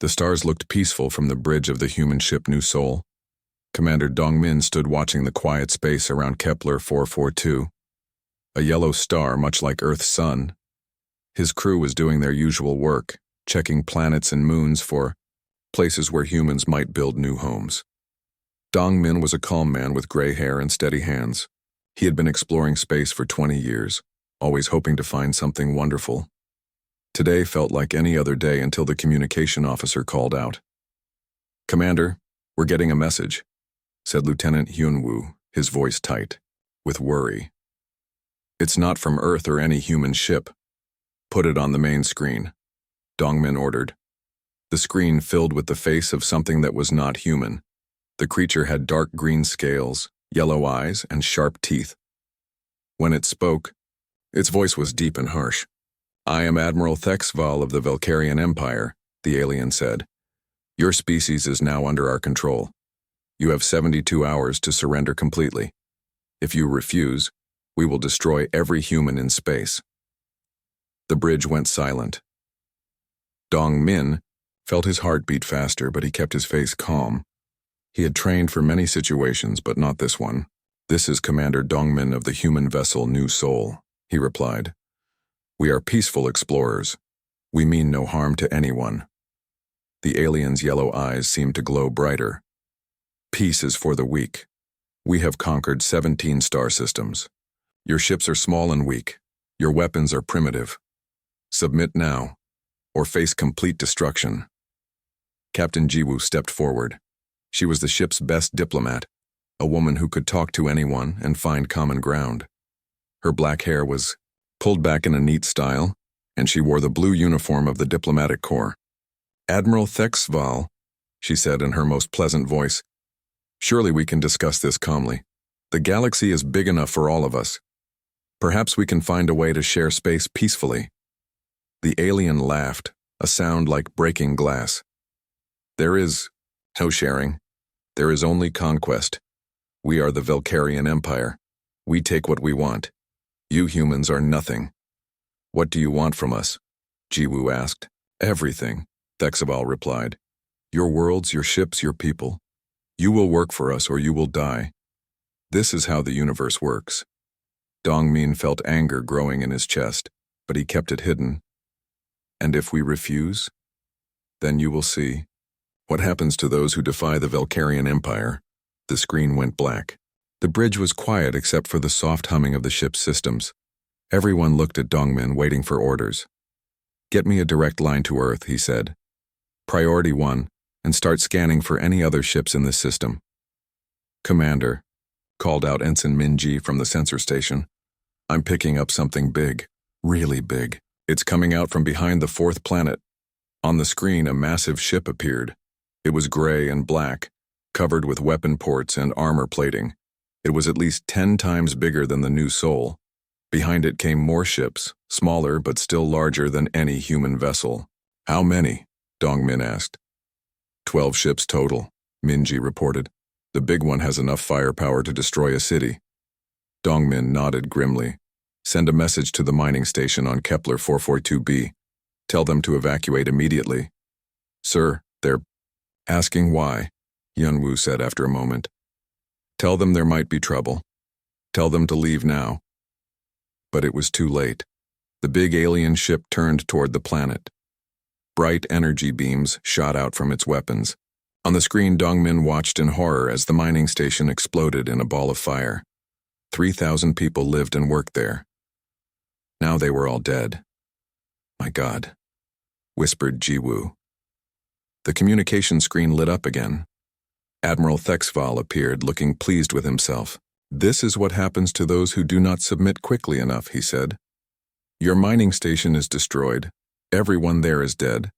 The stars looked peaceful from the bridge of the human ship New Sol. Commander Dongmin stood watching the quiet space around Kepler 442, a yellow star much like Earth's sun. His crew was doing their usual work, checking planets and moons for places where humans might build new homes. Dongmin was a calm man with gray hair and steady hands. He had been exploring space for 20 years, always hoping to find something wonderful. Today felt like any other day until the communication officer called out. "Commander, we're getting a message," said Lieutenant Hyunwoo, his voice tight, with worry. "It's not from Earth or any human ship. Put it on the main screen," Dongmin ordered. The screen filled with the face of something that was not human. The creature had dark green scales, yellow eyes, and sharp teeth. When it spoke, its voice was deep and harsh. "I am Admiral Thexval of the Velkarian Empire," the alien said. "Your species is now under our control. You have 72 hours to surrender completely. If you refuse, we will destroy every human in space." The bridge went silent. Dongmin felt his heart beat faster, but he kept his face calm. He had trained for many situations, but not this one. "This is Commander Dongmin of the human vessel New Sol," he replied. "We are peaceful explorers. We mean no harm to anyone." The alien's yellow eyes seemed to glow brighter. "Peace is for the weak. We have conquered 17 star systems. Your ships are small and weak. Your weapons are primitive. Submit now, or face complete destruction." Captain Jiwoo stepped forward. She was the ship's best diplomat, a woman who could talk to anyone and find common ground. Her black hair was pulled back in a neat style, and she wore the blue uniform of the diplomatic corps. "Admiral Thexval," she said in her most pleasant voice, "surely we can discuss this calmly. The galaxy is big enough for all of us. Perhaps we can find a way to share space peacefully." The alien laughed, a sound like breaking glass. "There is no sharing. There is only conquest. We are the Velkarian Empire. We take what we want. You humans are nothing." "What do you want from us?" Jiwoo asked. "Everything," Thexval replied. "Your worlds, your ships, your people. You will work for us or you will die. This is how the universe works." Dongmin felt anger growing in his chest, but he kept it hidden. "And if we refuse? Then you will see. What happens to those who defy the Velkarian Empire?" The screen went black. The bridge was quiet except for the soft humming of the ship's systems. Everyone looked at Dongmin, waiting for orders. "Get me a direct line to Earth," he said. "Priority 1, and start scanning for any other ships in this system." "Commander," called out Ensign Minji from the sensor station, "I'm picking up something big, really big. It's coming out from behind the 4th planet." On the screen, a massive ship appeared. It was gray and black, covered with weapon ports and armor plating. It was at least 10 times bigger than the New Sol. Behind it came more ships, smaller but still larger than any human vessel. "How many?" Dongmin asked. 12 ships total, Minji reported. "The big one has enough firepower to destroy a city." Dongmin nodded grimly. "Send a message to the mining station on Kepler 442b. Tell them to evacuate immediately." "Sir, they're asking why," Hyunwoo said after a moment. "Tell them there might be trouble. Tell them to leave now." But it was too late. The big alien ship turned toward the planet. Bright energy beams shot out from its weapons. On the screen, Dongmin watched in horror as the mining station exploded in a ball of fire. 3,000 people lived and worked there. Now they were all dead. "My God," whispered Jiwoo. The communication screen lit up again. Admiral Thexval appeared, looking pleased with himself. "This is what happens to those who do not submit quickly enough," he said. "Your mining station is destroyed. Everyone there is dead.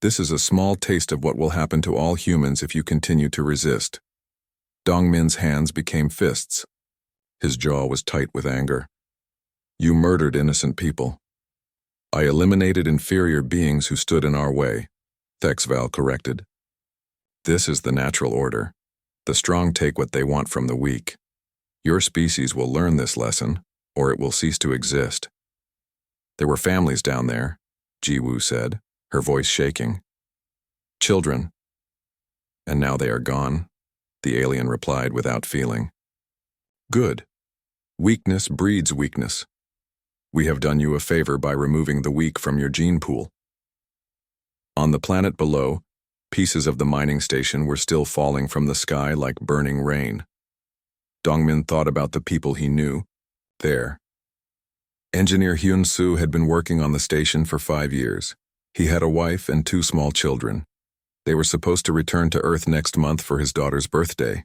This is a small taste of what will happen to all humans if you continue to resist." Dongmin's hands became fists. His jaw was tight with anger. "You murdered innocent people." "I eliminated inferior beings who stood in our way," Thexval corrected. "This is the natural order. The strong take what they want from the weak. Your species will learn this lesson, or it will cease to exist." "There were families down there," Jiwoo said, her voice shaking. children. And now they are gone, the alien replied without feeling. Good. Weakness breeds weakness. We have done you a favor by removing the weak from your gene pool. On the planet below, pieces of the mining station were still falling from the sky like burning rain. Dongmin thought about the people he knew there. Engineer Hyun-soo had been working on the station for 5 years. He had a wife and 2 small children. They were supposed to return to Earth next month for his daughter's birthday.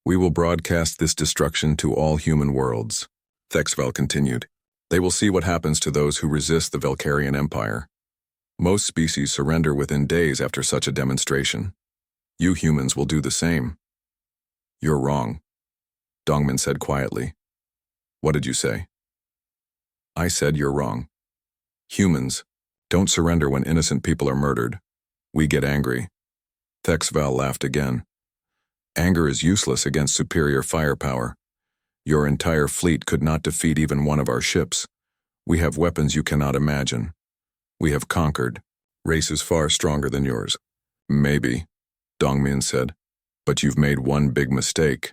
We will broadcast this destruction to all human worlds, Thexval continued. They will see what happens to those who resist the Valkyrian Empire. Most species surrender within days after such a demonstration. You humans will do the same. You're wrong, Dongmin said quietly. What did you say? I said you're wrong. Humans don't surrender when innocent people are murdered. We get angry. Thexval laughed again. Anger is useless against superior firepower. Your entire fleet could not defeat even one of our ships. We have weapons you cannot imagine. We have conquered. Races far stronger than yours. Maybe, Dongmin said, but you've made one big mistake.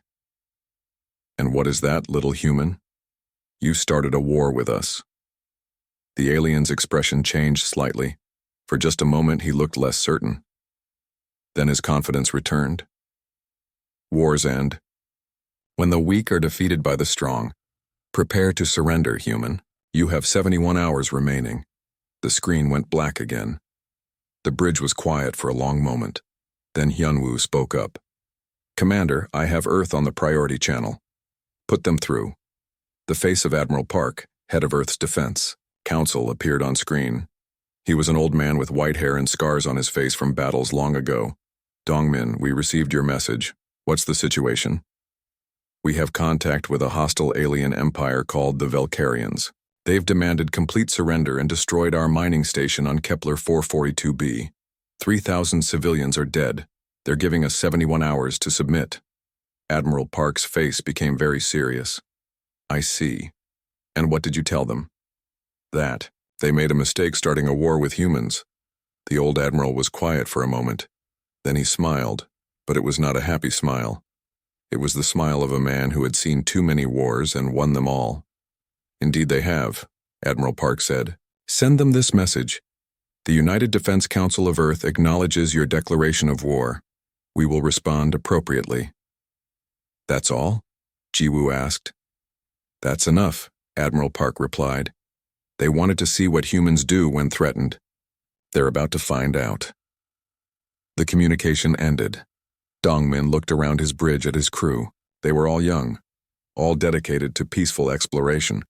And what is that, little human? You started a war with us. The alien's expression changed slightly. For just a moment he looked less certain. Then his confidence returned. Wars end. When the weak are defeated by the strong, prepare to surrender, human. You have 71 hours remaining. The screen went black again. The bridge was quiet for a long moment. Then Hyunwoo spoke up. Commander, I have Earth on the priority channel. Put them through. The face of Admiral Park, head of Earth's defense, council, appeared on screen. He was an old man with white hair and scars on his face from battles long ago. Dongmin, we received your message. What's the situation? We have contact with a hostile alien empire called the Valkyrians. They've demanded complete surrender and destroyed our mining station on Kepler 442b. 3,000 civilians are dead. They're giving us 71 hours to submit. Admiral Park's face became very serious. I see. And what did you tell them? That they made a mistake starting a war with humans. The old admiral was quiet for a moment. Then he smiled, but it was not a happy smile. It was the smile of a man who had seen too many wars and won them all. Indeed they have, Admiral Park said. Send them this message. The United Defense Council of Earth acknowledges your declaration of war. We will respond appropriately. That's all? Jiwoo asked. That's enough, Admiral Park replied. They wanted to see what humans do when threatened. They're about to find out. The communication ended. Dongmin looked around his bridge at his crew. They were all young, all dedicated to peaceful exploration.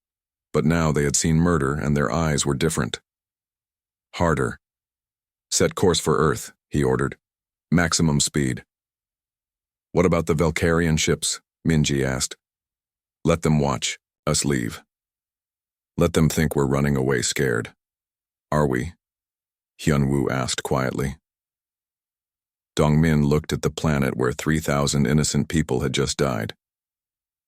But now they had seen murder and their eyes were different. Harder. Set course for Earth, he ordered. Maximum speed. What about the Valkyrian ships? Minji asked. Let them watch, us leave. Let them think we're running away scared. Are we? Hyunwoo asked quietly. Dongmin looked at the planet where 3,000 innocent people had just died.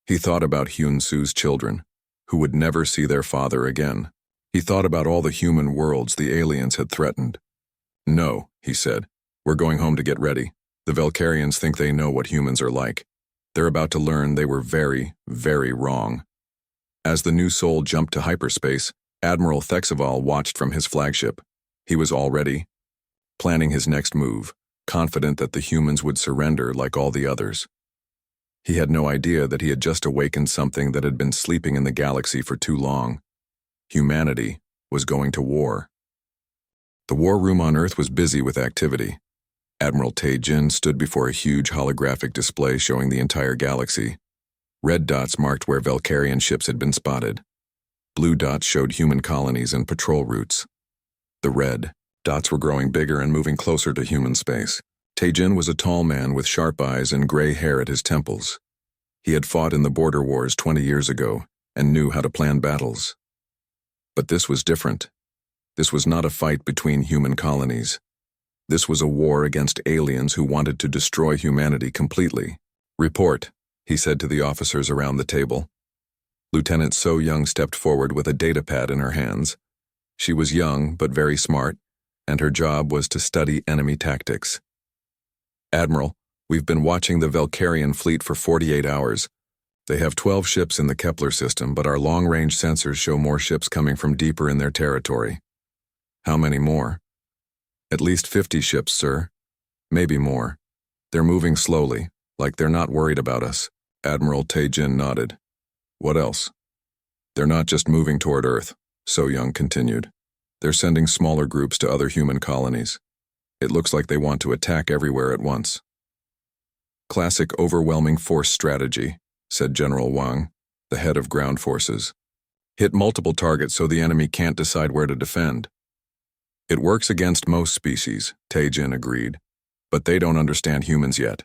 He thought about Hyun-soo's children, who would never see their father again. He thought about all the human worlds the aliens had threatened. No, he said, we're going home to get ready. The Valkyrians think they know what humans are like. They're about to learn they were very, very wrong. As the new soul jumped to hyperspace, Admiral Thexval watched from his flagship. He was all ready, planning his next move, confident that the humans would surrender like all the others. He had no idea that he had just awakened something that had been sleeping in the galaxy for too long. Humanity was going to war. The war room on Earth was busy with activity. Admiral Tae-jin stood before a huge holographic display showing the entire galaxy. Red dots marked where Valkyrian ships had been spotted. Blue dots showed human colonies and patrol routes. The red dots were growing bigger and moving closer to human space. Tae-jin was a tall man with sharp eyes and gray hair at his temples. He had fought in the border wars 20 years ago and knew how to plan battles. But this was different. This was not a fight between human colonies. This was a war against aliens who wanted to destroy humanity completely. Report, he said to the officers around the table. Lieutenant So Young stepped forward with a datapad in her hands. She was young but very smart, and her job was to study enemy tactics. "Admiral, we've been watching the Valkyrian fleet for 48 hours. They have 12 ships in the Kepler system, but our long-range sensors show more ships coming from deeper in their territory." "How many more?" "At least 50 ships, sir. Maybe more. They're moving slowly, like they're not worried about us." Admiral Tae-jin nodded. "What else?" "They're not just moving toward Earth," So-young continued. "They're sending smaller groups to other human colonies. It looks like they want to attack everywhere at once." "Classic overwhelming force strategy," said General Wang, the head of ground forces. "Hit multiple targets so the enemy can't decide where to defend." "It works against most species," Tae-jin agreed, "but they don't understand humans yet."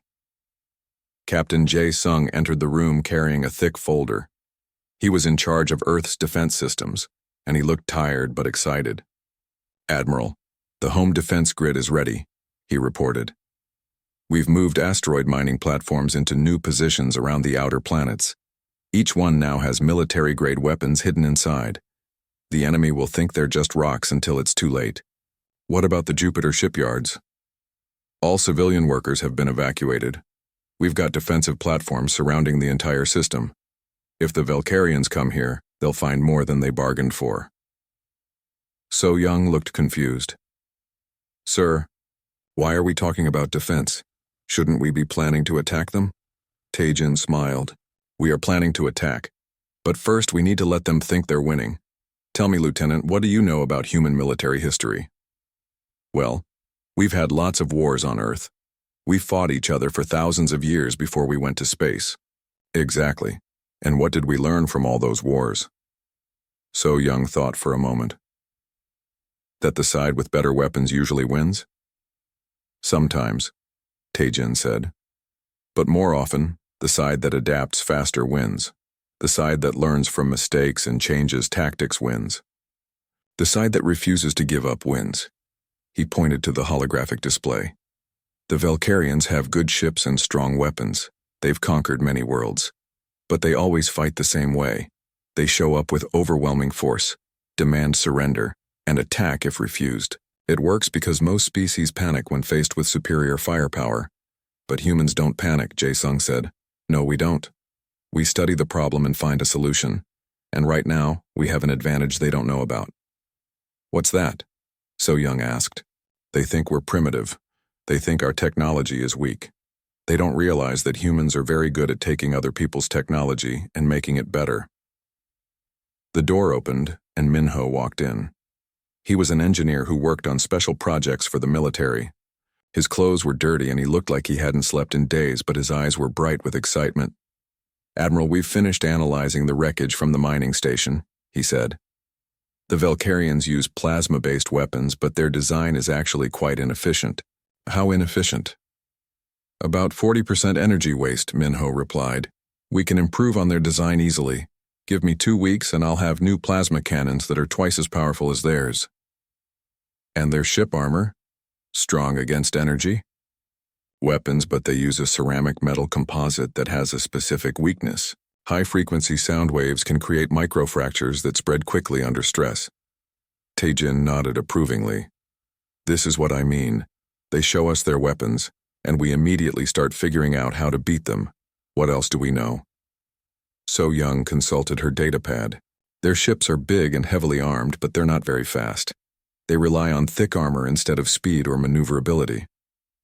Captain Jae-sung entered the room carrying a thick folder. He was in charge of Earth's defense systems, and he looked tired but excited. "Admiral, the home defense grid is ready," he reported. "We've moved asteroid mining platforms into new positions around the outer planets. Each one now has military-grade weapons hidden inside. The enemy will think they're just rocks until it's too late." "What about the Jupiter shipyards?" "All civilian workers have been evacuated. We've got defensive platforms surrounding the entire system. If the Valkyrians come here, they'll find more than they bargained for." So-young looked confused. "Sir, why are we talking about defense? Shouldn't we be planning to attack them?" Tae-jin smiled. "We are planning to attack. But first we need to let them think they're winning. Tell me, Lieutenant, what do you know about human military history?" "Well, we've had lots of wars on Earth. We fought each other for thousands of years before we went to space." "Exactly. And what did we learn from all those wars?" So-young thought for a moment. "That the side with better weapons usually wins?" "Sometimes," Tae-jin said. "But more often, the side that adapts faster wins. The side that learns from mistakes and changes tactics wins. The side that refuses to give up wins." He pointed to the holographic display. "The Valkyrians have good ships and strong weapons. They've conquered many worlds. But they always fight the same way. They show up with overwhelming force, demand surrender, and attack if refused. It works because most species panic when faced with superior firepower. But humans don't panic," Jae-sung said. "No, we don't. We study the problem and find a solution. And right now, we have an advantage they don't know about." "What's that?" So-young asked. "They think we're primitive. They think our technology is weak. They don't realize that humans are very good at taking other people's technology and making it better." The door opened, and Minho walked in. He was an engineer who worked on special projects for the military. His clothes were dirty and he looked like he hadn't slept in days, but his eyes were bright with excitement. "Admiral, we've finished analyzing the wreckage from the mining station," he said. "The Valkyrians use plasma-based weapons, but their design is actually quite inefficient." "How inefficient?" "About 40% energy waste," Minho replied. "We can improve on their design easily. Give me 2 weeks and I'll have new plasma cannons that are twice as powerful as theirs." "And their ship armor? Strong against energy?" "Weapons, but they use a ceramic metal composite that has a specific weakness. High-frequency sound waves can create microfractures that spread quickly under stress." Tae-jin nodded approvingly. "This is what I mean. They show us their weapons, and we immediately start figuring out how to beat them. What else do we know?" So-young consulted her datapad. "Their ships are big and heavily armed, but they're not very fast. They rely on thick armor instead of speed or maneuverability.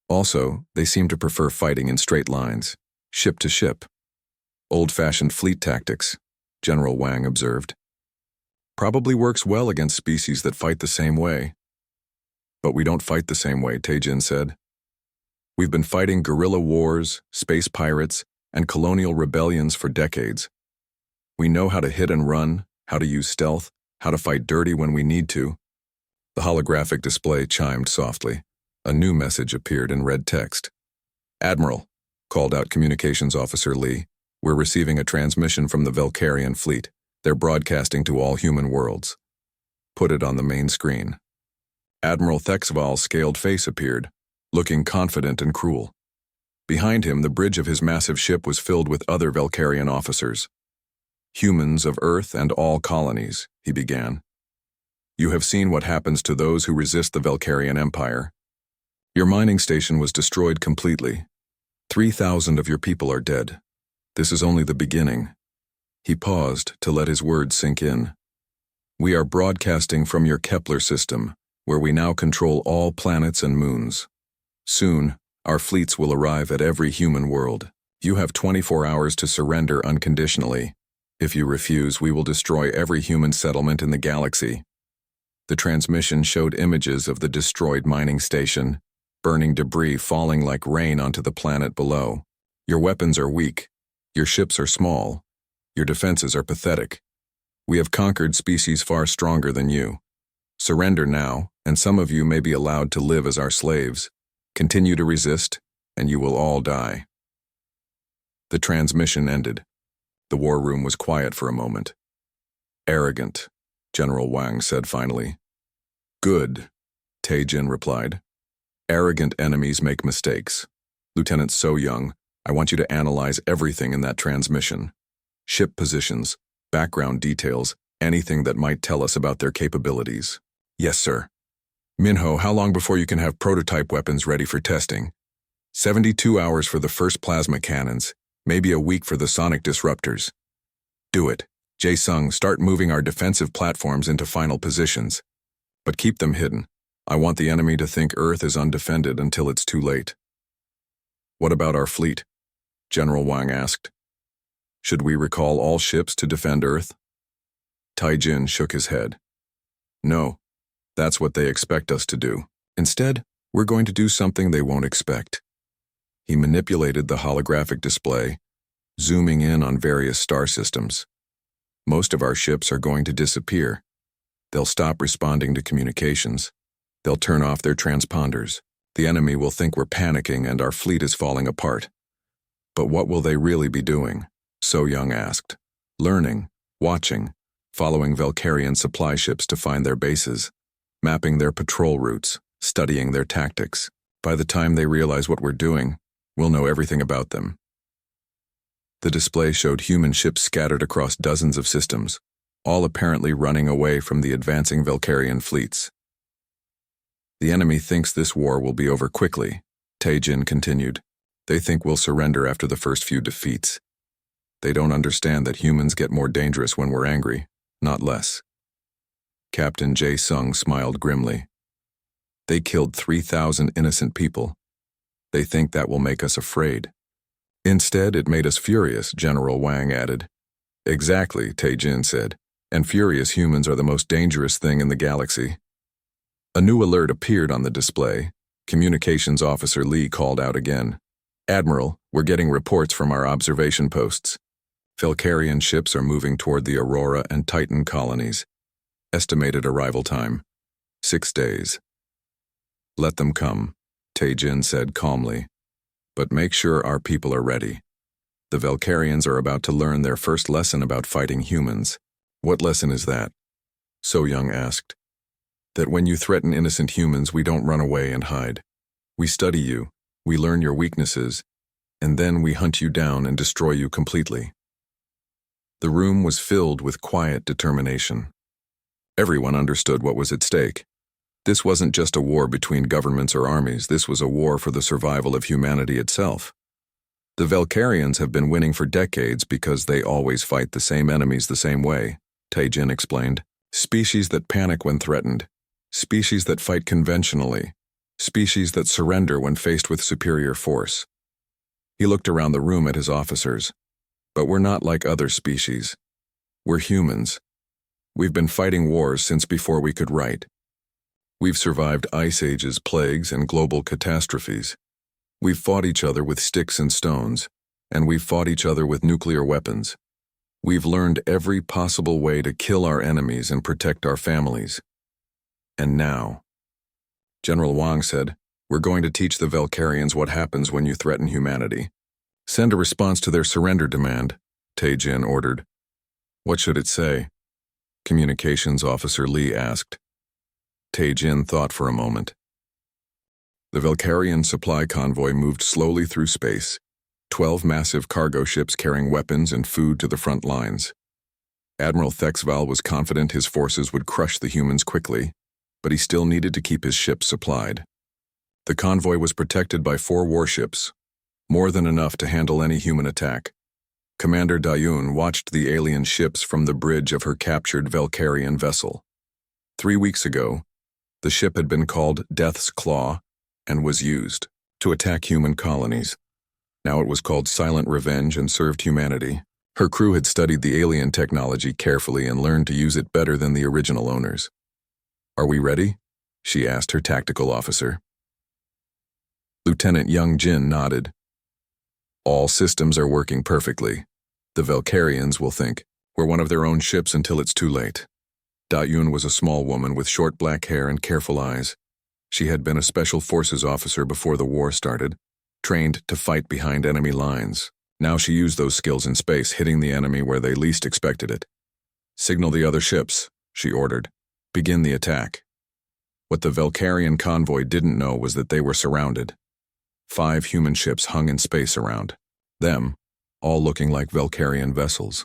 Also, they seem to prefer fighting in straight lines, ship to ship. Old-fashioned fleet tactics," General Wang observed. "Probably works well against species that fight the same way." "But we don't fight the same way," Tae-jin said. "We've been fighting guerrilla wars, space pirates, and colonial rebellions for decades. We know how to hit and run, how to use stealth, how to fight dirty when we need to." The holographic display chimed softly. A new message appeared in red text. "Admiral," called out Communications Officer Lee, "we're receiving a transmission from the Valkyrian fleet. They're broadcasting to all human worlds." "Put it on the main screen." Admiral Thexval's scaled face appeared, looking confident and cruel. Behind him, the bridge of his massive ship was filled with other Valkyrian officers. "Humans of Earth and all colonies," he began. You have seen what happens to those who resist the Valkyrian Empire. Your mining station was destroyed completely. 3,000 of your people are dead. This is only the beginning." He paused to let his words sink in. "We are broadcasting from your Kepler system, where we now control all planets and moons. Soon, our fleets will arrive at every human world. You have 24 hours to surrender unconditionally. If you refuse, we will destroy every human settlement in the galaxy." The transmission showed images of the destroyed mining station, burning debris falling like rain onto the planet below. "Your weapons are weak. Your ships are small. Your defenses are pathetic. We have conquered species far stronger than you. Surrender now, and some of you may be allowed to live as our slaves. Continue to resist, and you will all die." The transmission ended. The war room was quiet for a moment. "Arrogant," General Wang said finally. "Good," Tae-Jin replied. "Arrogant enemies make mistakes. Lieutenant So Young, I want you to analyze everything in that transmission. Ship positions, background details, anything that might tell us about their capabilities." "Yes, sir." "Minho, how long before you can have prototype weapons ready for testing?" 72 hours for the first plasma cannons, maybe a week for the sonic disruptors." "Do it. Jae-sung, start moving our defensive platforms into final positions. But keep them hidden. I want the enemy to think Earth is undefended until it's too late." "What about our fleet?" General Wang asked. "Should we recall all ships to defend Earth?" Tae-Jin shook his head. "No, that's what they expect us to do. Instead, we're going to do something they won't expect." He manipulated the holographic display, zooming in on various star systems. "Most of our ships are going to disappear. They'll stop responding to communications. They'll turn off their transponders. The enemy will think we're panicking and our fleet is falling apart. But what will they really be doing?" So Young asked. "Learning, watching, following Valkyrian supply ships to find their bases, mapping their patrol routes, studying their tactics. By the time they realize what we're doing, we'll know everything about them." The display showed human ships scattered across dozens of systems, all apparently running away from the advancing Valkyrian fleets. "The enemy thinks this war will be over quickly," Tae-Jin continued. "They think we'll surrender after the first few defeats. They don't understand that humans get more dangerous when we're angry, not less." Captain Jae-sung smiled grimly. "They killed 3,000 innocent people. They think that will make us afraid." "Instead, it made us furious," General Wang added. "Exactly," Tae-Jin said. "And furious humans are the most dangerous thing in the galaxy." A new alert appeared on the display. Communications Officer Lee called out again. "Admiral, we're getting reports from our observation posts. Valkyrian ships are moving toward the Aurora and Titan colonies. Estimated arrival time, 6 days." "Let them come," Tae-Jin said calmly. "But make sure our people are ready. The Valkyrians are about to learn their first lesson about fighting humans." "What lesson is that?" So Young asked. "That when you threaten innocent humans, we don't run away and hide. We study you, we learn your weaknesses, and then we hunt you down and destroy you completely." The room was filled with quiet determination. Everyone understood what was at stake. This wasn't just a war between governments or armies, this was a war for the survival of humanity itself. The Valkyrians have been winning for decades because they always fight the same enemies the same way, Tae-Jin explained. Species that panic when threatened. Species that fight conventionally. Species that surrender when faced with superior force. He looked around the room at his officers. "But we're not like other species. We're humans. We've been fighting wars since before we could write. We've survived ice ages, plagues, and global catastrophes. We've fought each other with sticks and stones, and we've fought each other with nuclear weapons. We've learned every possible way to kill our enemies and protect our families. And now," General Wang said, "we're going to teach the Valkyrians what happens when you threaten humanity. Send a response to their surrender demand," Tae-Jin ordered. "What should it say?" Communications Officer Lee asked. Tae-Jin thought for a moment. The Valkyrian supply convoy moved slowly through space, 12 massive cargo ships carrying weapons and food to the front lines. Admiral Thexval was confident his forces would crush the humans quickly, but he still needed to keep his ships supplied. The convoy was protected by 4 warships, more than enough to handle any human attack. Commander Dayun watched the alien ships from the bridge of her captured Valkyrian vessel. 3 weeks ago, the ship had been called Death's Claw and was used to attack human colonies. Now it was called Silent Revenge and served humanity. Her crew had studied the alien technology carefully and learned to use it better than the original owners. "Are we ready?" she asked her tactical officer. Lieutenant Young Jin nodded. "All systems are working perfectly. The Valkyrians will think we're one of their own ships until it's too late." Da-Yun was a small woman with short black hair and careful eyes. She had been a special forces officer before the war started, trained to fight behind enemy lines. Now she used those skills in space, hitting the enemy where they least expected it. "Signal the other ships," she ordered. "Begin the attack." What the Valkyrian convoy didn't know was that they were surrounded. 5 human ships hung in space around them, all looking like Valkyrian vessels.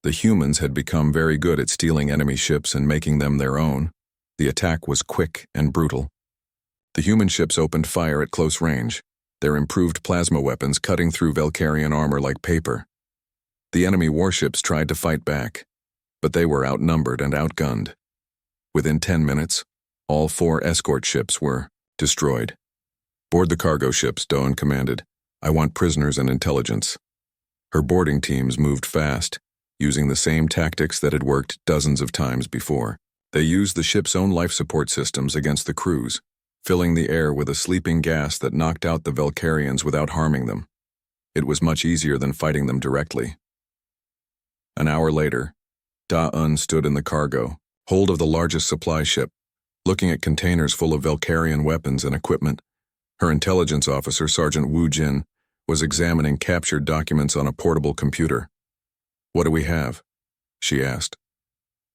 The humans had become very good at stealing enemy ships and making them their own. The attack was quick and brutal. The human ships opened fire at close range, their improved plasma weapons cutting through Valkyrian armor like paper. The enemy warships tried to fight back, but they were outnumbered and outgunned. Within 10 minutes, all 4 escort ships were destroyed. "Board the cargo ships," Doan commanded. "I want prisoners and intelligence." Her boarding teams moved fast, using the same tactics that had worked dozens of times before. They used the ship's own life support systems against the crews, filling the air with a sleeping gas that knocked out the Valkyrians without harming them. It was much easier than fighting them directly. An hour later, Da-Un stood in the cargo, hold of the largest supply ship, looking at containers full of Valkyrian weapons and equipment. Her intelligence officer, Sergeant Wu Jin, was examining captured documents on a portable computer. "What do we have?" she asked.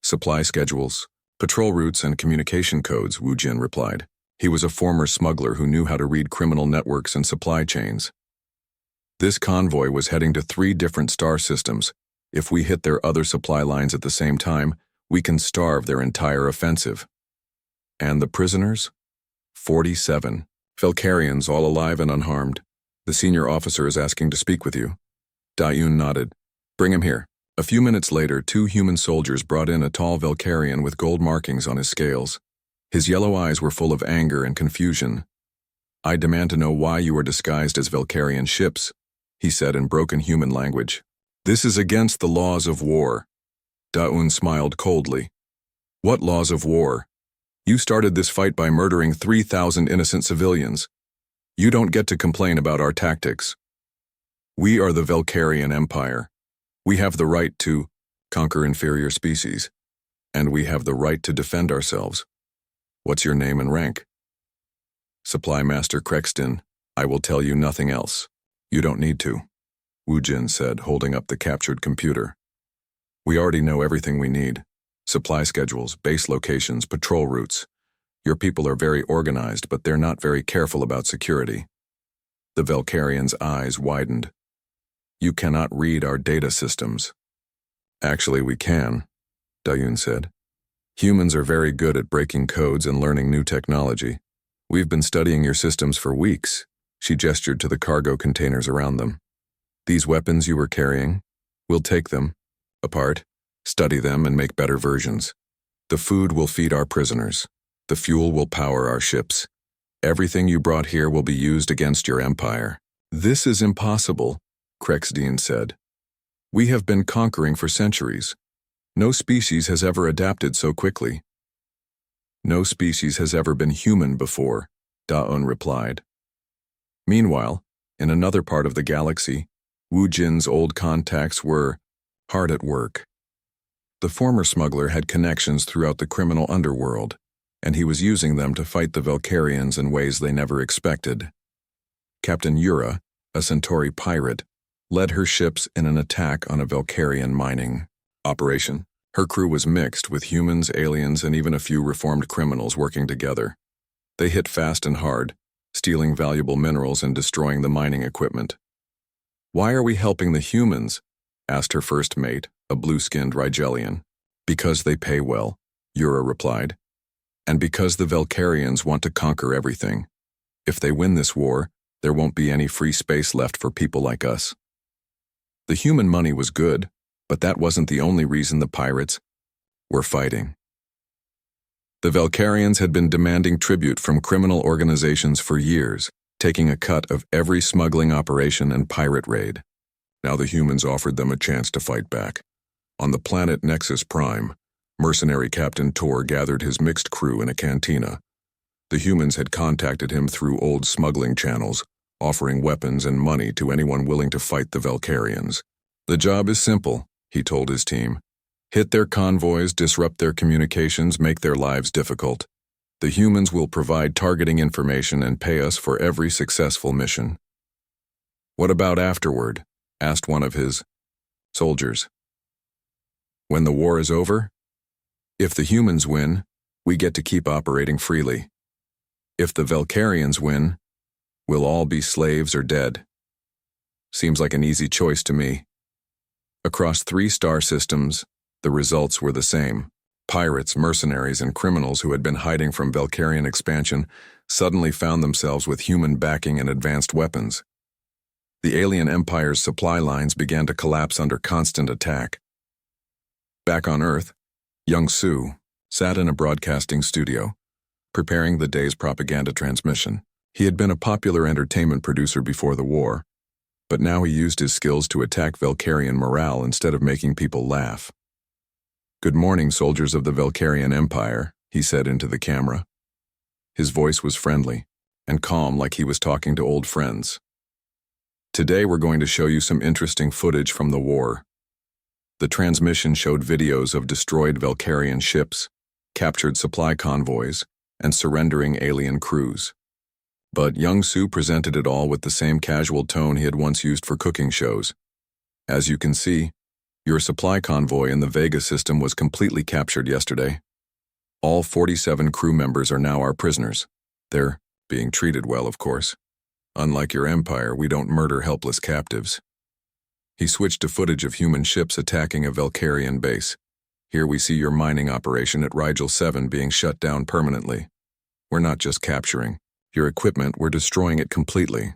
"Supply schedules, patrol routes, and communication codes," Wu Jin replied. He was a former smuggler who knew how to read criminal networks and supply chains. "This convoy was heading to 3 different star systems. If we hit their other supply lines at the same time, we can starve their entire offensive." "And the prisoners?" 47. Valkyrians, all alive and unharmed. "The senior officer is asking to speak with you." Da-Yun nodded. "Bring him here." A few minutes later, 2 human soldiers brought in a tall Valkyrian with gold markings on his scales. His yellow eyes were full of anger and confusion. "I demand to know why you are disguised as Valkyrian ships," he said in broken human language. "This is against the laws of war." Da-Un smiled coldly. "What laws of war? You started this fight by murdering 3,000 innocent civilians. You don't get to complain about our tactics. We are the Valkyrian Empire. We have the right to conquer inferior species, and we have the right to defend ourselves. What's your name and rank?" "Supply Master Crexton. I will tell you nothing else." "You don't need to," Wu Jin said, holding up the captured computer. "We already know everything we need. Supply schedules, base locations, patrol routes. Your people are very organized, but they're not very careful about security." The Valkyrian's eyes widened. "You cannot read our data systems." "Actually, we can," Da-Yun said. "Humans are very good at breaking codes and learning new technology. We've been studying your systems for weeks." She gestured to the cargo containers around them. "These weapons you were carrying, we'll take them apart, study them, and make better versions. The food will feed our prisoners. The fuel will power our ships. Everything you brought here will be used against your empire." "This is impossible," Crexdean said. "We have been conquering for centuries. No species has ever adapted so quickly." "No species has ever been human before," Da-Un replied. Meanwhile, in another part of the galaxy, Wu Jin's old contacts were hard at work. The former smuggler had connections throughout the criminal underworld, and he was using them to fight the Valkyrians in ways they never expected. Captain Yura, a Centauri pirate, led her ships in an attack on a Valkyrian mining operation. Her crew was mixed with humans, aliens, and even a few reformed criminals working together. They hit fast and hard, stealing valuable minerals and destroying the mining equipment. "Why are we helping the humans?" asked her first mate, a blue-skinned Rigelian. Because they pay well, Yura replied. And because the Velcarians want to conquer everything. If they win this war, there won't be any free space left for people like us. The human money was good, but that wasn't the only reason the pirates were fighting. The Velcarians had been demanding tribute from criminal organizations for years, taking a cut of every smuggling operation and pirate raid. Now the humans offered them a chance to fight back. On the planet Nexus Prime, mercenary Captain Tor gathered his mixed crew in a cantina. The humans had contacted him through old smuggling channels, offering weapons and money to anyone willing to fight the Velcarians. The job is simple, he told his team. Hit their convoys, disrupt their communications, make their lives difficult. The humans will provide targeting information and pay us for every successful mission. What about afterward? Asked one of his soldiers. When the war is over? If the humans win, we get to keep operating freely. If the Velcarians win, we'll all be slaves or dead. Seems like an easy choice to me. Across 3 star systems, the results were the same. Pirates, mercenaries, and criminals who had been hiding from Velcarian expansion suddenly found themselves with human backing and advanced weapons. The alien empire's supply lines began to collapse under constant attack. Back on Earth, young Sue sat in a broadcasting studio, preparing the day's propaganda transmission. He had been a popular entertainment producer before the war, but now he used his skills to attack Velcarian morale instead of making people laugh. Good morning, soldiers of the Velcarian Empire, he said into the camera. His voice was friendly and calm, like he was talking to old friends. Today we're going to show you some interesting footage from the war. The transmission showed videos of destroyed Velcarian ships, captured supply convoys, and surrendering alien crews. But young Sue presented it all with the same casual tone he had once used for cooking shows. As you can see, your supply convoy in the Vega system was completely captured yesterday. All 47 crew members are now our prisoners. They're being treated well, of course. Unlike your empire, we don't murder helpless captives. He switched to footage of human ships attacking a Velcarian base. Here we see your mining operation at Rigel 7 being shut down permanently. We're not just capturing your equipment, we're destroying it completely.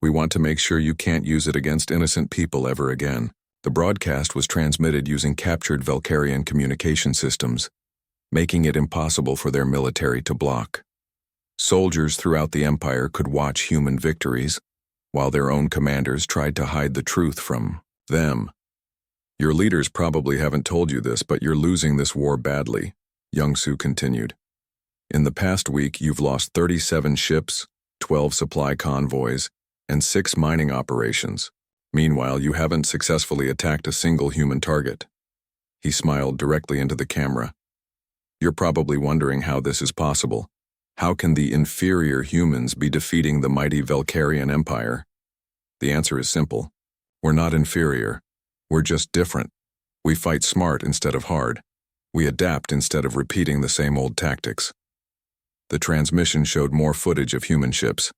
We want to make sure you can't use it against innocent people ever again. The broadcast was transmitted using captured Velcarian communication systems, making it impossible for their military to block. Soldiers throughout the Empire could watch human victories, while their own commanders tried to hide the truth from them. Your leaders probably haven't told you this, but you're losing this war badly, Young Soo continued. In the past week, you've lost 37 ships, 12 supply convoys, and 6 mining operations. Meanwhile, you haven't successfully attacked a single human target. He smiled directly into the camera. You're probably wondering how this is possible. How can the inferior humans be defeating the mighty Velcarian Empire? The answer is simple. We're not inferior. We're just different. We fight smart instead of hard. We adapt instead of repeating the same old tactics. The transmission showed more footage of human ships,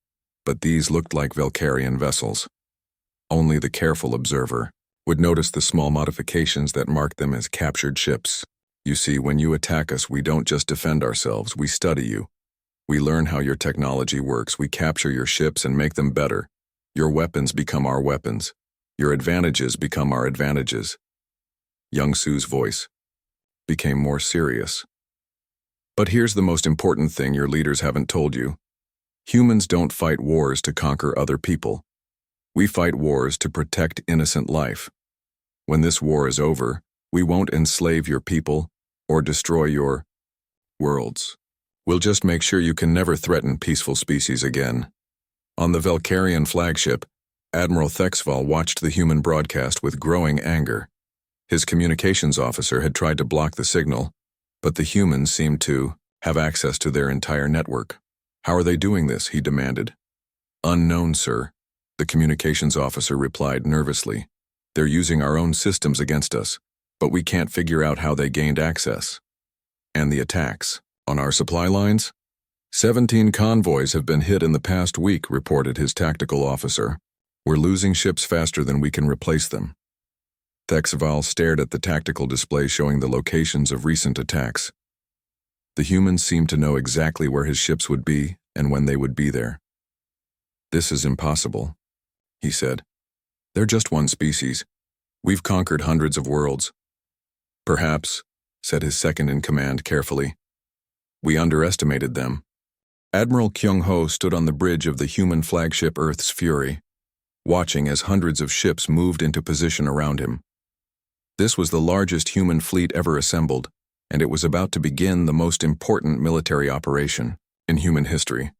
but these looked like Velcarian vessels. Only the careful observer would notice the small modifications that mark them as captured ships. You see, when you attack us, we don't just defend ourselves, we study you. We learn how your technology works, we capture your ships and make them better. Your weapons become our weapons. Your advantages become our advantages. Young Soo's voice became more serious. But here's the most important thing your leaders haven't told you. Humans don't fight wars to conquer other people. We fight wars to protect innocent life. When this war is over, we won't enslave your people or destroy your worlds. We'll just make sure you can never threaten peaceful species again. On the Velcarian flagship, Admiral Thexval watched the human broadcast with growing anger. His communications officer had tried to block the signal, but the humans seemed to have access to their entire network. How are they doing this? He demanded. Unknown, sir. The communications officer replied nervously. They're using our own systems against us, but we can't figure out how they gained access. And the attacks on our supply lines? 17 convoys have been hit in the past week, reported his tactical officer. We're losing ships faster than we can replace them. Thexval stared at the tactical display showing the locations of recent attacks. The humans seemed to know exactly where his ships would be and when they would be there. "This is impossible," he said. "They're just one species. We've conquered hundreds of worlds." "Perhaps," said his second-in-command carefully. "We underestimated them." Admiral Kyung-ho stood on the bridge of the human flagship Earth's Fury, watching as hundreds of ships moved into position around him. This was the largest human fleet ever assembled, and it was about to begin the most important military operation in human history.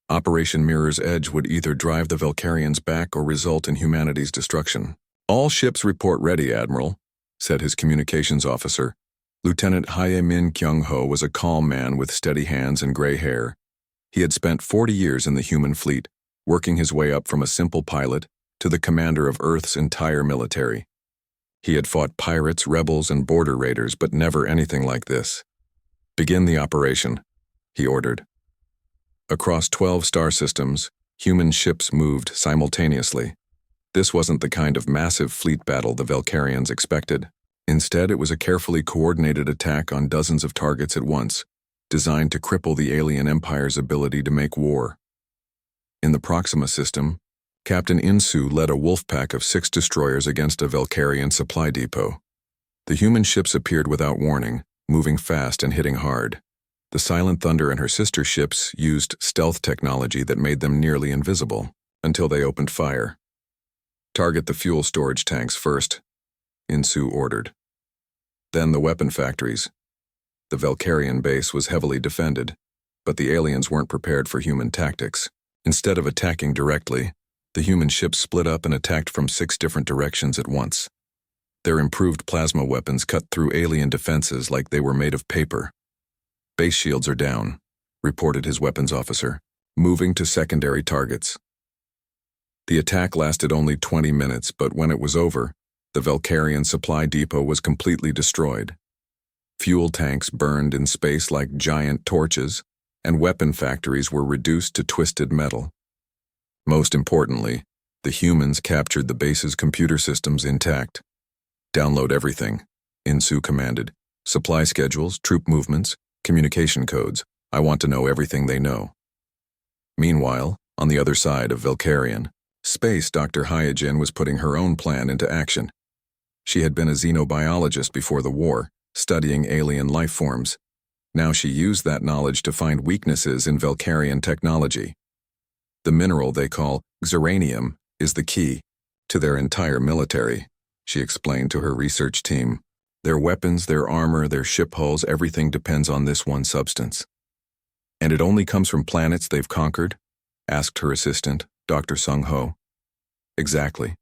Operation Mirror's Edge would either drive the Valkyrians back or result in humanity's destruction. "All ships report ready, Admiral," said his communications officer. Lieutenant Hae-min Kyung-ho was a calm man with steady hands and gray hair. He had spent 40 years in the human fleet, working his way up from a simple pilot to the commander of Earth's entire military. He had fought pirates, rebels, and border raiders, but never anything like this. "Begin the operation," he ordered. Across 12 star systems, human ships moved simultaneously. This wasn't the kind of massive fleet battle the Valkyrians expected. Instead, it was a carefully coordinated attack on dozens of targets at once, designed to cripple the alien empire's ability to make war. In the Proxima system, Captain Insu led a wolf pack of 6 destroyers against a Valkyrian supply depot. The human ships appeared without warning, moving fast and hitting hard. The Silent Thunder and her sister ships used stealth technology that made them nearly invisible, until they opened fire. "Target the fuel storage tanks first," Insu ordered. Then the weapon factories. The Valkyrian base was heavily defended, but the aliens weren't prepared for human tactics. Instead of attacking directly, the human ships split up and attacked from 6 different directions at once. Their improved plasma weapons cut through alien defenses like they were made of paper. "Base shields are down," reported his weapons officer, moving to secondary targets. The attack lasted only 20 minutes, but when it was over, the Valkyrian supply depot was completely destroyed. Fuel tanks burned in space like giant torches, and weapon factories were reduced to twisted metal. Most importantly, the humans captured the base's computer systems intact. "Download everything," Insu commanded. "Supply schedules, troop movements, communication codes. I want to know everything they know." Meanwhile, on the other side of Valkyrian space, Dr. Hyojin was putting her own plan into action. She had been a xenobiologist before the war, studying alien life forms. Now she used that knowledge to find weaknesses in Valkyrian technology. The mineral they call xeranium is the key to their entire military, she explained to her research team. Their weapons, their armor, their ship hulls, everything depends on this one substance. "And it only comes from planets they've conquered?" asked her assistant, Dr. Sung-ho. "Exactly.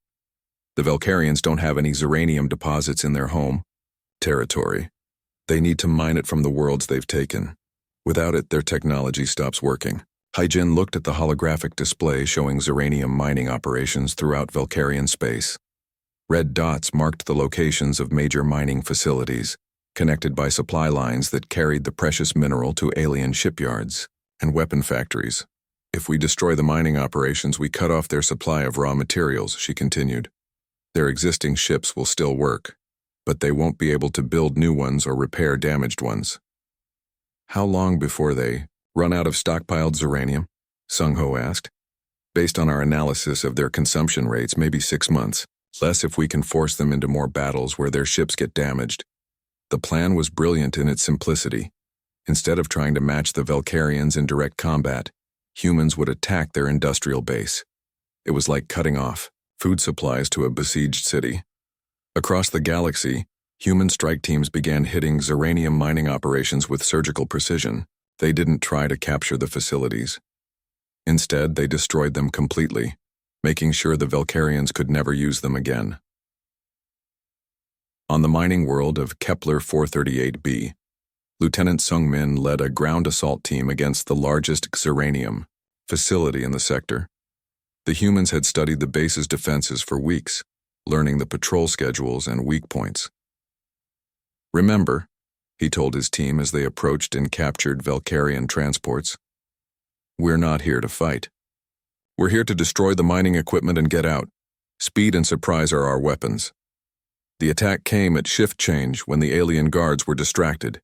The Valkyrians don't have any xeranium deposits in their home territory. They need to mine it from the worlds they've taken. Without it, their technology stops working." Hyojin looked at the holographic display showing xeranium mining operations throughout Valkyrian space. Red dots marked the locations of major mining facilities, connected by supply lines that carried the precious mineral to alien shipyards and weapon factories. "If we destroy the mining operations, we cut off their supply of raw materials," she continued. "Their existing ships will still work, but they won't be able to build new ones or repair damaged ones." "How long before they run out of stockpiled xeranium?" Sung-ho asked. "Based on our analysis of their consumption rates, maybe 6 months. Less if we can force them into more battles where their ships get damaged." The plan was brilliant in its simplicity. Instead of trying to match the Valkyrians in direct combat, humans would attack their industrial base. It was like cutting off food supplies to a besieged city. Across the galaxy, human strike teams began hitting xeranium mining operations with surgical precision. They didn't try to capture the facilities. Instead, they destroyed them completely, making sure the Valkyrians could never use them again. On the mining world of Kepler 438b, Lieutenant Sung-min led a ground assault team against the largest xeranium facility in the sector. The humans had studied the base's defenses for weeks, learning the patrol schedules and weak points. "Remember," he told his team as they approached and captured Valkyrian transports, "we're not here to fight. We're here to destroy the mining equipment and get out. Speed and surprise are our weapons." The attack came at shift change when the alien guards were distracted.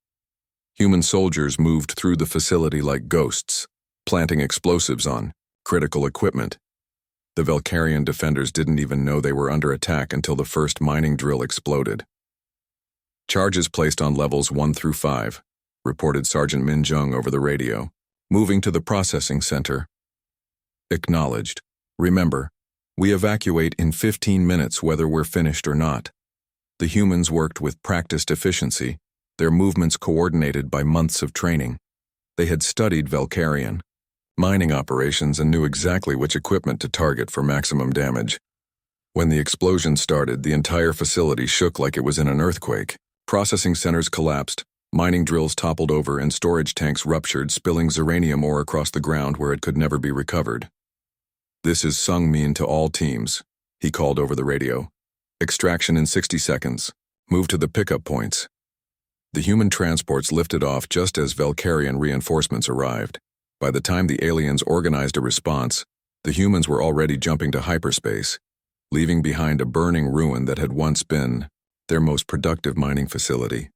Human soldiers moved through the facility like ghosts, planting explosives on critical equipment. The Valkyrian defenders didn't even know they were under attack until the first mining drill exploded. Charges placed on levels 1 through 5, reported Sergeant Min Jung over the radio, moving to the processing center. Acknowledged. Remember, we evacuate in 15 minutes whether we're finished or not. The humans worked with practiced efficiency, their movements coordinated by months of training. They had studied Valkyrian mining operations and knew exactly which equipment to target for maximum damage. When the explosion started, the entire facility shook like it was in an earthquake. Processing centers collapsed, mining drills toppled over, and storage tanks ruptured, spilling uranium ore across the ground where it could never be recovered. "This is Sung Min to all teams," he called over the radio. "Extraction in 60 seconds. Move to the pickup points." The human transports lifted off just as Valkyrian reinforcements arrived. By the time the aliens organized a response, the humans were already jumping to hyperspace, leaving behind a burning ruin that had once been their most productive mining facility.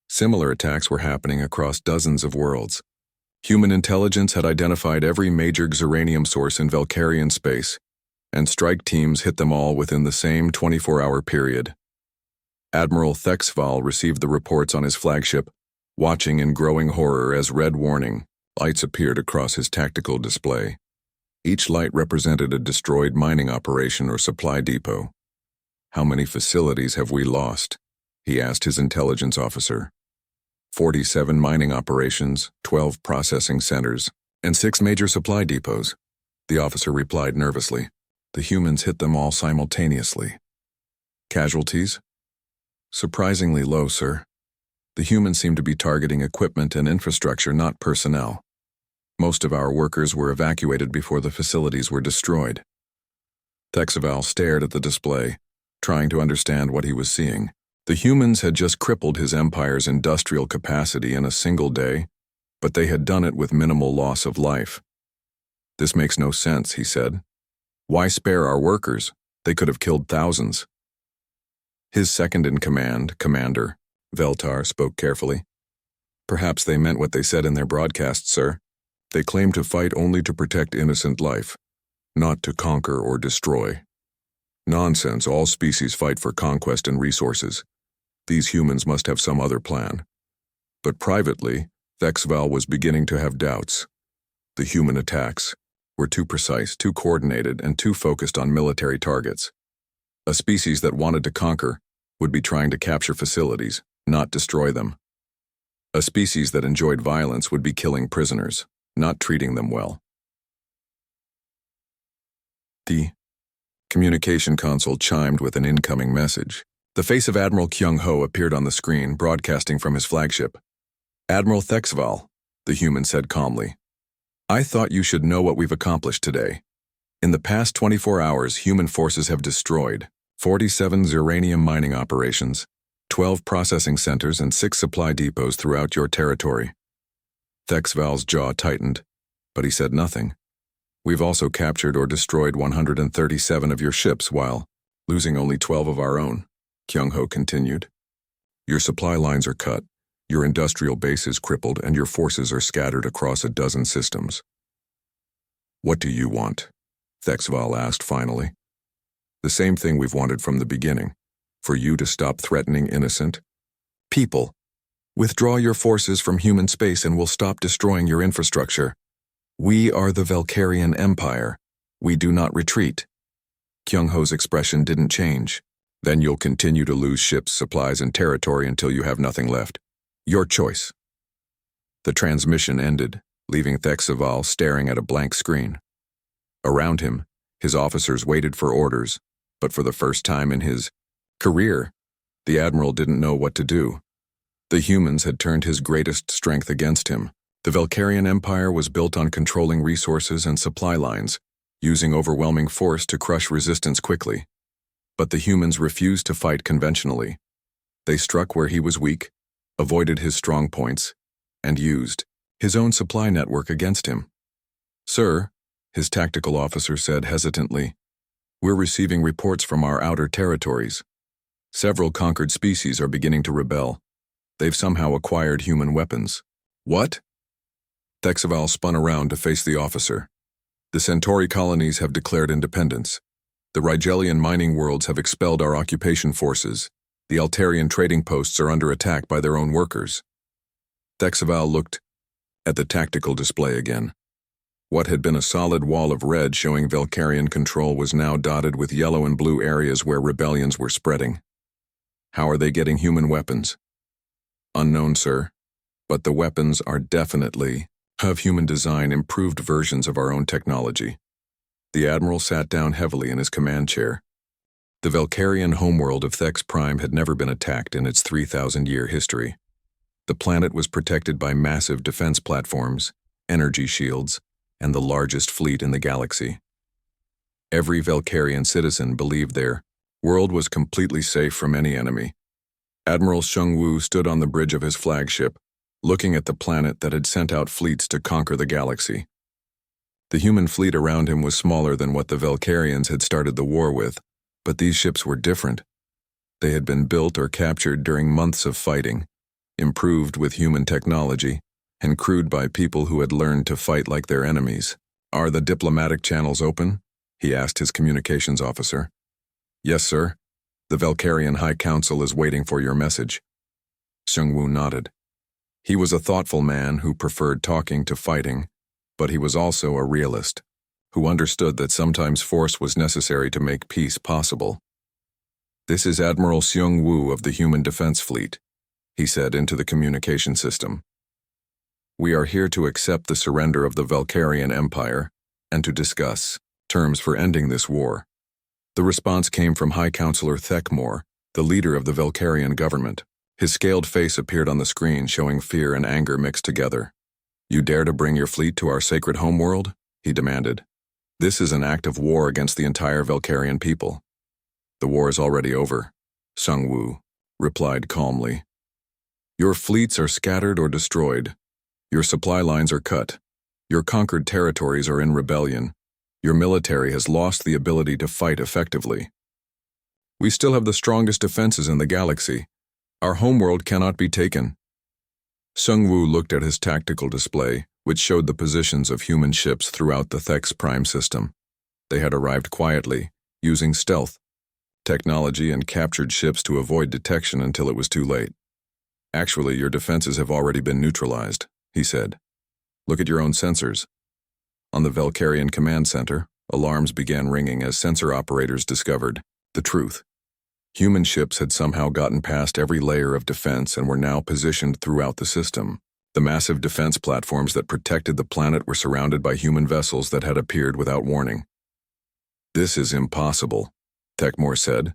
Similar attacks were happening across dozens of worlds. Human intelligence had identified every major uranium source in Valkyrian space, and strike teams hit them all within the same 24-hour period. Admiral Thexval received the reports on his flagship, watching in growing horror as red warning lights appeared across his tactical display. Each light represented a destroyed mining operation or supply depot. "How many facilities have we lost?" he asked his intelligence officer. 47 mining operations, 12 processing centers, and 6 major supply depots, the officer replied nervously. The humans hit them all simultaneously. "Casualties?" "Surprisingly low, sir. The humans seem to be targeting equipment and infrastructure, not personnel. Most of our workers were evacuated before the facilities were destroyed." Thexval stared at the display, trying to understand what he was seeing. The humans had just crippled his empire's industrial capacity in a single day, but they had done it with minimal loss of life. "This makes no sense," he said. "Why spare our workers? They could have killed thousands." His second-in-command, Commander Veltar, spoke carefully. "Perhaps they meant what they said in their broadcast, sir. They claim to fight only to protect innocent life, not to conquer or destroy." "Nonsense, all species fight for conquest and resources. These humans must have some other plan." But privately, Thexval was beginning to have doubts. The human attacks were too precise, too coordinated, and too focused on military targets. A species that wanted to conquer would be trying to capture facilities, not destroy them. A species that enjoyed violence would be killing prisoners, not treating them well. The communication console chimed with an incoming message. The face of Admiral Kyung-ho appeared on the screen, broadcasting from his flagship. "Admiral Thexval," the human said calmly. "I thought you should know what we've accomplished today. In the past 24 hours, human forces have destroyed 47 uranium mining operations, 12 processing centers, and 6 supply depots throughout your territory." Thexval's jaw tightened, but he said nothing. "We've also captured or destroyed 137 of your ships while losing only 12 of our own," Kyung-ho continued. "Your supply lines are cut, your industrial base is crippled, and your forces are scattered across a dozen systems." "What do you want?" Thexval asked finally. "The same thing we've wanted from the beginning, for you to stop threatening innocent people. Withdraw your forces from human space and we'll stop destroying your infrastructure. We are the Valkyrian Empire. We do not retreat." Kyung-ho's expression didn't change. "Then you'll continue to lose ships, supplies, and territory until you have nothing left. Your choice." The transmission ended, leaving Thexval staring at a blank screen. Around him, his officers waited for orders, but for the first time in his career, the Admiral didn't know what to do. The humans had turned his greatest strength against him. The Valkyrian Empire was built on controlling resources and supply lines, using overwhelming force to crush resistance quickly. But the humans refused to fight conventionally. They struck where he was weak, avoided his strong points, and used his own supply network against him. "Sir," his tactical officer said hesitantly, "we're receiving reports from our outer territories. Several conquered species are beginning to rebel. They've somehow acquired human weapons. What? Thexaval spun around to face the officer. The Centauri colonies have declared independence. The Rigelian mining worlds have expelled our occupation forces. The Altarian trading posts are under attack by their own workers. Thexaval looked at the tactical display again. What had been a solid wall of red showing Valkyrian control was now dotted with yellow and blue areas where rebellions were spreading. How are they getting human weapons? Unknown, sir. But the weapons are definitely of human design, improved versions of our own technology. The Admiral sat down heavily in his command chair. The Valkyrian homeworld of Thex Prime had never been attacked in its 3,000-year history. The planet was protected by massive defense platforms, energy shields, and the largest fleet in the galaxy. Every Valkyrian citizen believed their world was completely safe from any enemy. Admiral Sheng Wu stood on the bridge of his flagship, looking at the planet that had sent out fleets to conquer the galaxy. The human fleet around him was smaller than what the Valkyrians had started the war with, but these ships were different. They had been built or captured during months of fighting, improved with human technology, and crewed by people who had learned to fight like their enemies. Are the diplomatic channels open? He asked his communications officer. Yes, sir. The Valkyrian High Council is waiting for your message. Sheng Wu nodded. He was a thoughtful man who preferred talking to fighting, but he was also a realist, who understood that sometimes force was necessary to make peace possible. This is Admiral Sheng Wu of the Human Defense Fleet, he said into the communication system. We are here to accept the surrender of the Valkyrian Empire and to discuss terms for ending this war. The response came from High Counselor Thekmor, the leader of the Valkyrian government. His scaled face appeared on the screen, showing fear and anger mixed together. You dare to bring your fleet to our sacred homeworld? He demanded. This is an act of war against the entire Valkyrian people. The war is already over, Sheng Wu replied calmly. Your fleets are scattered or destroyed. Your supply lines are cut. Your conquered territories are in rebellion. Your military has lost the ability to fight effectively. We still have the strongest defenses in the galaxy. Our homeworld cannot be taken. Sheng Wu looked at his tactical display, which showed the positions of human ships throughout the Thex Prime system. They had arrived quietly, using stealth technology and captured ships to avoid detection until it was too late. Actually, your defenses have already been neutralized, he said. Look at your own sensors. On the Valkyrian Command Center, alarms began ringing as sensor operators discovered the truth. Human ships had somehow gotten past every layer of defense and were now positioned throughout the system. The massive defense platforms that protected the planet were surrounded by human vessels that had appeared without warning. This is impossible, Thekmor said,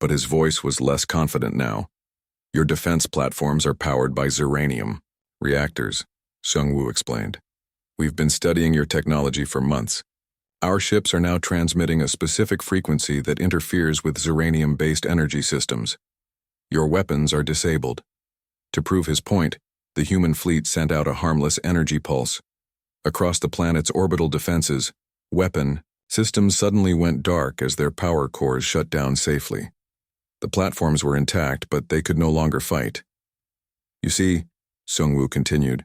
but his voice was less confident now. Your defense platforms are powered by Zeranium reactors, Sheng Wu explained. We've been studying your technology for months. Our ships are now transmitting a specific frequency that interferes with Zeranium-based energy systems. Your weapons are disabled. To prove his point, the human fleet sent out a harmless energy pulse. Across the planet's orbital defenses, weapon systems suddenly went dark as their power cores shut down safely. The platforms were intact, but they could no longer fight. You see, Sheng Wu continued,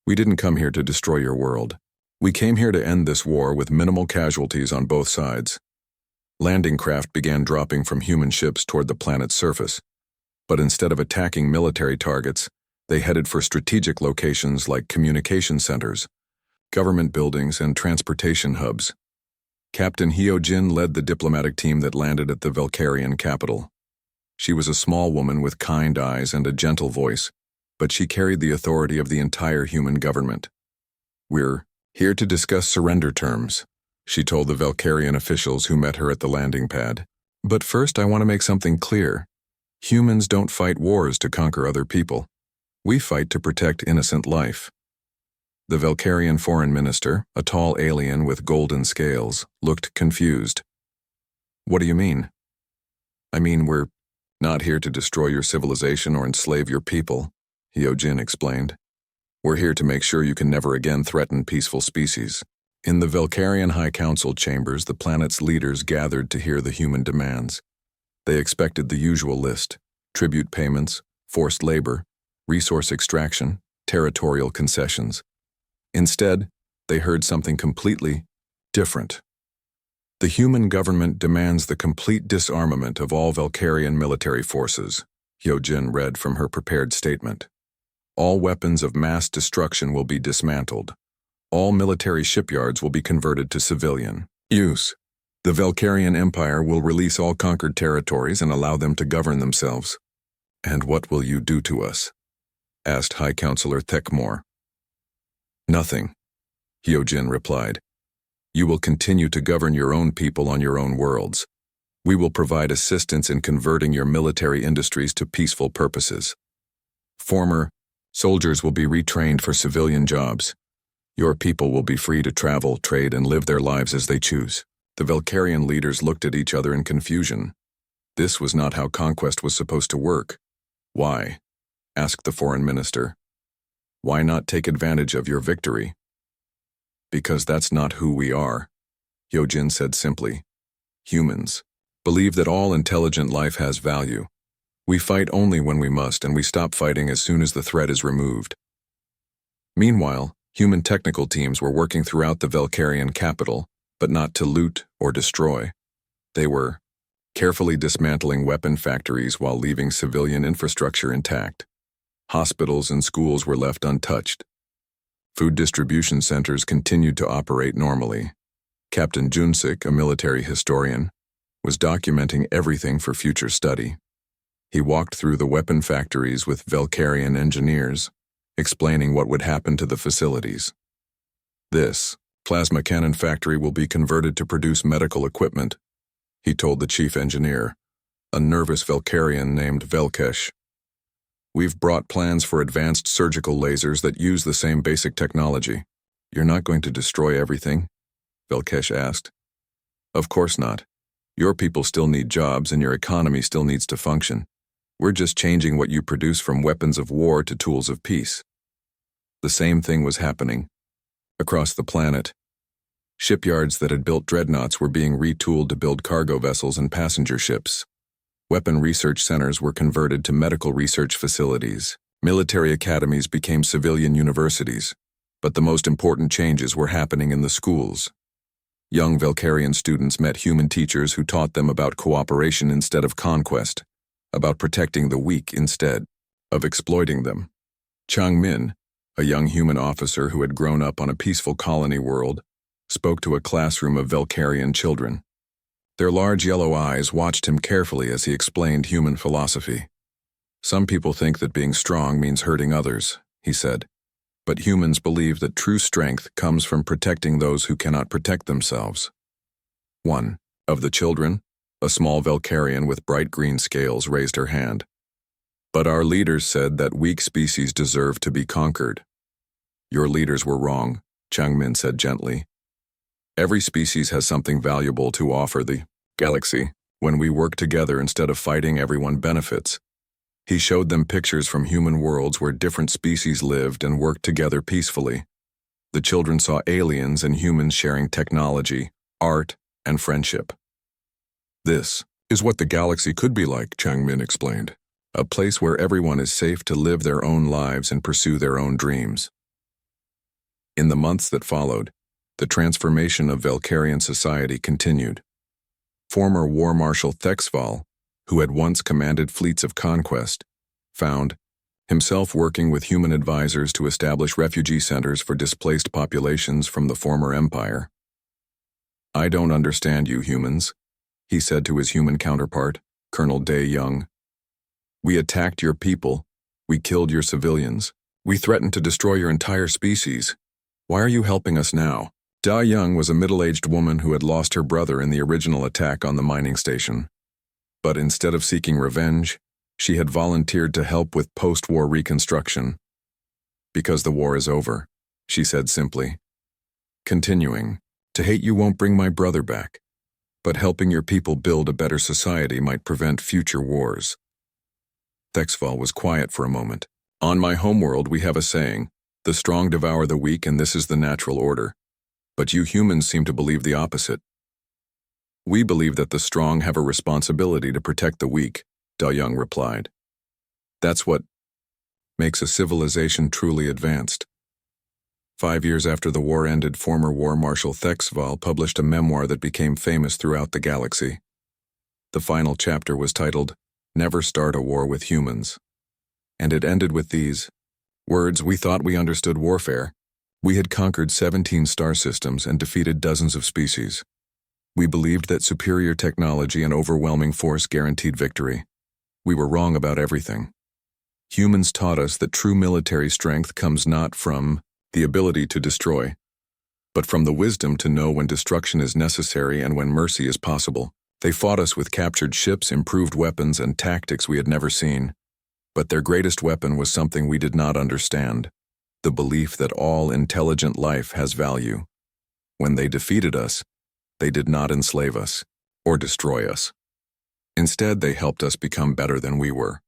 we didn't come here to destroy your world. We came here to end this war with minimal casualties on both sides. Landing craft began dropping from human ships toward the planet's surface, but instead of attacking military targets, they headed for strategic locations like communication centers, government buildings, and transportation hubs. Captain Hyojin led the diplomatic team that landed at the Valkyrian capital. She was a small woman with kind eyes and a gentle voice, but she carried the authority of the entire human government. We're here to discuss surrender terms, she told the Valkyrian officials who met her at the landing pad. But first I want to make something clear. Humans don't fight wars to conquer other people. We fight to protect innocent life. The Valkyrian foreign minister, a tall alien with golden scales, looked confused. What do you mean? I mean, we're not here to destroy your civilization or enslave your people, Hyojin explained. We're here to make sure you can never again threaten peaceful species. In the Valkyrian High Council chambers, the planet's leaders gathered to hear the human demands. They expected the usual list: tribute payments, forced labor, resource extraction, territorial concessions. Instead, they heard something completely different. The human government demands the complete disarmament of all Valkyrian military forces, Hyojin read from her prepared statement. All weapons of mass destruction will be dismantled. All military shipyards will be converted to civilian use. The Valkyrian Empire will release all conquered territories and allow them to govern themselves. And what will you do to us? Asked High Counselor Thekmor. Nothing, Hyojin replied. You will continue to govern your own people on your own worlds. We will provide assistance in converting your military industries to peaceful purposes. Former soldiers will be retrained for civilian jobs. Your people will be free to travel, trade, and live their lives as they choose. The Valkyrian leaders looked at each other in confusion. This was not how conquest was supposed to work. Why? Asked the foreign minister. Why not take advantage of your victory? Because that's not who we are, Hyojin said simply. Humans believe that all intelligent life has value. We fight only when we must, and we stop fighting as soon as the threat is removed. Meanwhile, human technical teams were working throughout the Valkyrian capital, but not to loot or destroy. They were carefully dismantling weapon factories while leaving civilian infrastructure intact. Hospitals and schools were left untouched. Food distribution centers continued to operate normally. Captain Junsik, a military historian, was documenting everything for future study. He walked through the weapon factories with Valkyrian engineers, explaining what would happen to the facilities. This plasma cannon factory will be converted to produce medical equipment, he told the chief engineer, a nervous Valkyrian named Velkesh. We've brought plans for advanced surgical lasers that use the same basic technology. You're not going to destroy everything? Velkesh asked. Of course not. Your people still need jobs and your economy still needs to function. We're just changing what you produce from weapons of war to tools of peace. The same thing was happening across the planet. Shipyards that had built dreadnoughts were being retooled to build cargo vessels and passenger ships. Weapon research centers were converted to medical research facilities. Military academies became civilian universities. But the most important changes were happening in the schools. Young Valkyrian students met human teachers who taught them about cooperation instead of conquest, about protecting the weak instead of exploiting them. Chang Min, a young human officer who had grown up on a peaceful colony world, spoke to a classroom of Valkyrian children. Their large yellow eyes watched him carefully as he explained human philosophy. Some people think that being strong means hurting others, he said, but humans believe that true strength comes from protecting those who cannot protect themselves. One of the children, a small Valkyrian with bright green scales, raised her hand. But our leaders said that weak species deserve to be conquered. Your leaders were wrong, Changmin said gently. Every species has something valuable to offer the galaxy. When we work together instead of fighting, everyone benefits. He showed them pictures from human worlds where different species lived and worked together peacefully. The children saw aliens and humans sharing technology, art, and friendship. This is what the galaxy could be like, Changmin explained. A place where everyone is safe to live their own lives and pursue their own dreams. In the months that followed, the transformation of Valkyrian society continued. Former War Marshal Thexval, who had once commanded fleets of conquest, found himself working with human advisors to establish refugee centers for displaced populations from the former empire. I don't understand you humans, he said to his human counterpart, Colonel Dae Young. We attacked your people, we killed your civilians, we threatened to destroy your entire species. Why are you helping us now? Da Young was a middle-aged woman who had lost her brother in the original attack on the mining station. But instead of seeking revenge, she had volunteered to help with post-war reconstruction. Because the war is over, she said simply. Continuing, to hate you won't bring my brother back, but helping your people build a better society might prevent future wars. Thexval was quiet for a moment. On my homeworld we have a saying, the strong devour the weak, and this is the natural order. But you humans seem to believe the opposite. We believe that the strong have a responsibility to protect the weak, Da Young replied. That's what makes a civilization truly advanced. 5 years after the war ended, former War Marshal Thexval published a memoir that became famous throughout the galaxy. The final chapter was titled, Never Start a War with Humans. And it ended with these words: we thought we understood warfare. We had conquered 17 star systems and defeated dozens of species. We believed that superior technology and overwhelming force guaranteed victory. We were wrong about everything. Humans taught us that true military strength comes not from the ability to destroy, but from the wisdom to know when destruction is necessary and when mercy is possible. They fought us with captured ships, improved weapons, and tactics we had never seen. But their greatest weapon was something we did not understand: the belief that all intelligent life has value. When they defeated us, they did not enslave us or destroy us. Instead, they helped us become better than we were.